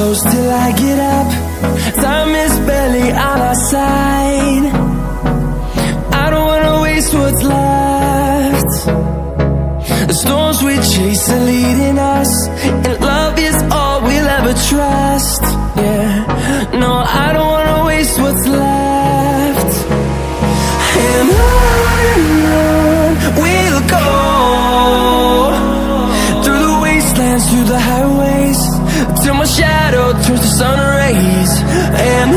close till I get up. Time is barely on our side. I don't wanna waste what's left. The storms we chase are leading us, and love is all we'll ever trust. Yeah, no, I don't wanna waste what's left. And on we'll go, through the wastelands, through the highways, till my shadow turns to sun rays. And